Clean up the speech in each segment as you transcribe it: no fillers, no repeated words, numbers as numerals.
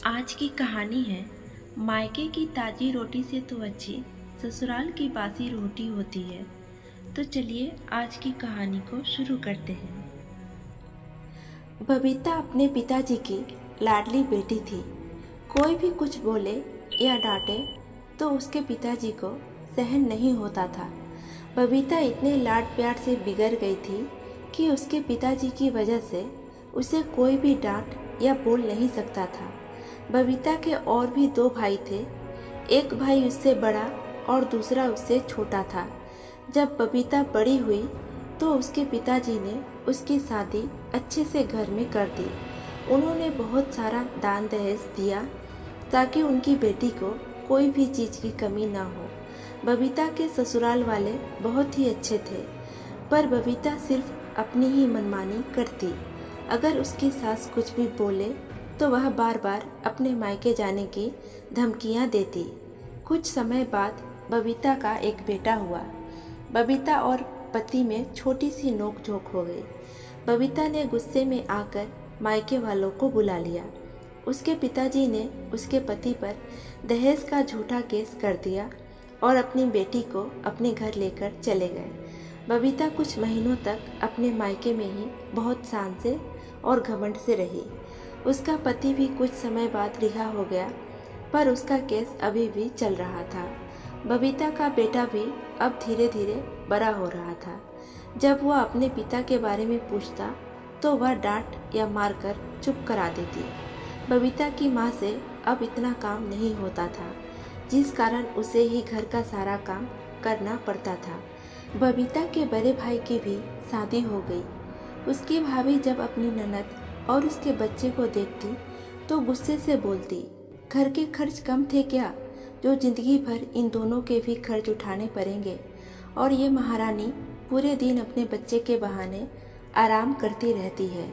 आज की कहानी है मायके की ताज़ी रोटी से तो अच्छी ससुराल की बासी रोटी होती है। तो चलिए आज की कहानी को शुरू करते हैं। बबीता अपने पिताजी की लाडली बेटी थी। कोई भी कुछ बोले या डांटे तो उसके पिताजी को सहन नहीं होता था। बबीता इतने लाड प्यार से बिगड़ गई थी कि उसके पिताजी की वजह से उसे कोई भी डांट या बोल नहीं सकता था। बबीता के और भी दो भाई थे। एक भाई उससे बड़ा और दूसरा उससे छोटा था। जब बबीता बड़ी हुई तो उसके पिताजी ने उसकी शादी अच्छे से घर में कर दी। उन्होंने बहुत सारा दान दहेज दिया ताकि उनकी बेटी को कोई भी चीज़ की कमी ना हो। बबीता के ससुराल वाले बहुत ही अच्छे थे, पर बबीता सिर्फ अपनी ही मनमानी करती। अगर उसकी सास कुछ भी बोले तो वह बार बार अपने मायके जाने की धमकियां देती। कुछ समय बाद बबीता का एक बेटा हुआ। बबीता और पति में छोटी सी नोक-झोंक हो गई। बबीता ने गुस्से में आकर मायके वालों को बुला लिया। उसके पिताजी ने उसके पति पर दहेज का झूठा केस कर दिया और अपनी बेटी को अपने घर लेकर चले गए। बबीता कुछ महीनों तक अपने मायके में ही बहुत शान से और घमंड से रही। उसका पति भी कुछ समय बाद रिहा हो गया, पर उसका केस अभी भी चल रहा था। बबीता का बेटा भी अब धीरे धीरे बड़ा हो रहा था। जब वह अपने पिता के बारे में पूछता तो वह डांट या मारकर चुप करा देती। बबीता की माँ से अब इतना काम नहीं होता था, जिस कारण उसे ही घर का सारा काम करना पड़ता था। बबीता के बड़े भाई की भी शादी हो गई। उसकी भाभी जब अपनी ननद और उसके बच्चे को देखती तो गुस्से से बोलती, घर के खर्च कम थे क्या, जो जिंदगी भर इन दोनों के भी खर्च उठाने पड़ेंगे। और ये महारानी पूरे दिन अपने बच्चे के बहाने आराम करती रहती है,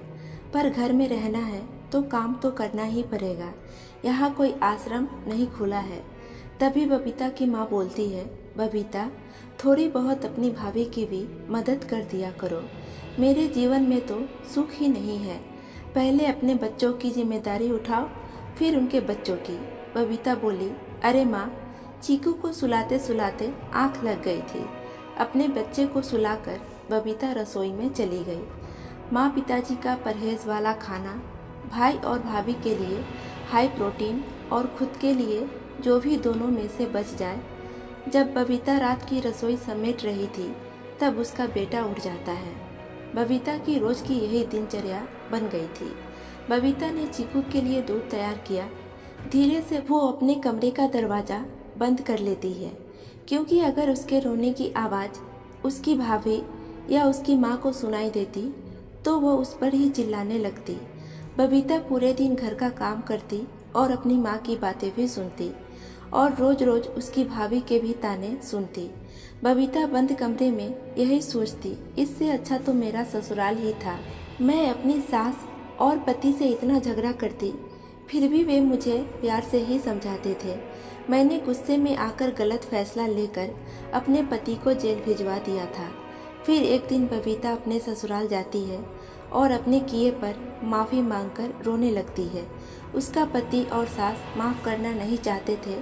पर घर में रहना है तो काम तो करना ही पड़ेगा। यहाँ कोई आश्रम नहीं खुला है। तभी बबीता की माँ बोलती है, बबीता थोड़ी बहुत अपनी भाभी की भी मदद कर दिया करो। मेरे जीवन में तो सुख ही नहीं है। पहले अपने बच्चों की जिम्मेदारी उठाओ, फिर उनके बच्चों की। बबीता बोली, अरे माँ, चीकू को सुलाते सुलाते आँख लग गई थी। अपने बच्चे को सुलाकर बबीता रसोई में चली गई। माँ पिताजी का परहेज वाला खाना, भाई और भाभी के लिए हाई प्रोटीन और खुद के लिए जो भी दोनों में से बच जाए। जब बबीता रात की रसोई समेट रही थी तब उसका बेटा उठ जाता है। बबीता की रोज की यही दिनचर्या बन गई थी। बबीता ने चीकू के लिए दूध तैयार किया। धीरे से वो अपने कमरे का दरवाज़ा बंद कर लेती है, क्योंकि अगर उसके रोने की आवाज़ उसकी भाभी या उसकी माँ को सुनाई देती तो वो उस पर ही चिल्लाने लगती। बबीता पूरे दिन घर का काम करती और अपनी माँ की बातें भी सुनती और रोज रोज उसकी भाभी के भी ताने सुनती। बबीता बंद कमरे में यही सोचती, इससे अच्छा तो मेरा ससुराल ही था। मैं अपनी सास और पति से इतना झगड़ा करती, फिर भी वे मुझे प्यार से ही समझाते थे। मैंने गुस्से में आकर गलत फैसला लेकर अपने पति को जेल भिजवा दिया था। फिर एक दिन बबीता अपने ससुराल जाती है और अपने किए पर माफ़ी मांगकर रोने लगती है। उसका पति और सास माफ़ करना नहीं चाहते थे,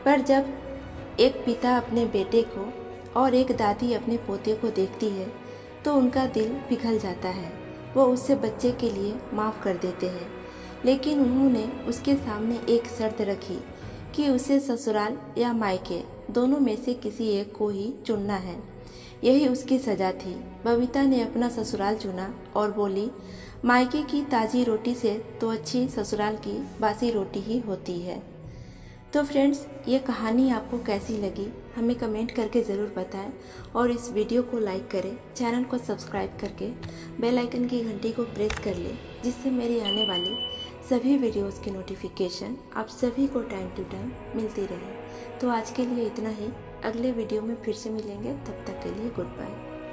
पर जब एक पिता अपने बेटे को और एक दादी अपने पोते को देखती है तो उनका दिल पिघल जाता है। वो उससे बच्चे के लिए माफ़ कर देते हैं, लेकिन उन्होंने उसके सामने एक शर्त रखी कि उसे ससुराल या मायके दोनों में से किसी एक को ही चुनना है। यही उसकी सज़ा थी। बबीता ने अपना ससुराल चुना और बोली, मायके की ताज़ी रोटी से तो अच्छी ससुराल की बासी रोटी ही होती है। तो फ्रेंड्स, ये कहानी आपको कैसी लगी हमें कमेंट करके ज़रूर बताएं और इस वीडियो को लाइक करें, चैनल को सब्सक्राइब करके बेल आइकन की घंटी को प्रेस कर लें, जिससे मेरी आने वाली सभी वीडियोस की नोटिफिकेशन आप सभी को टाइम टू टाइम मिलती रहे। तो आज के लिए इतना ही। अगले वीडियो में फिर से मिलेंगे, तब तक के लिए गुड बाय।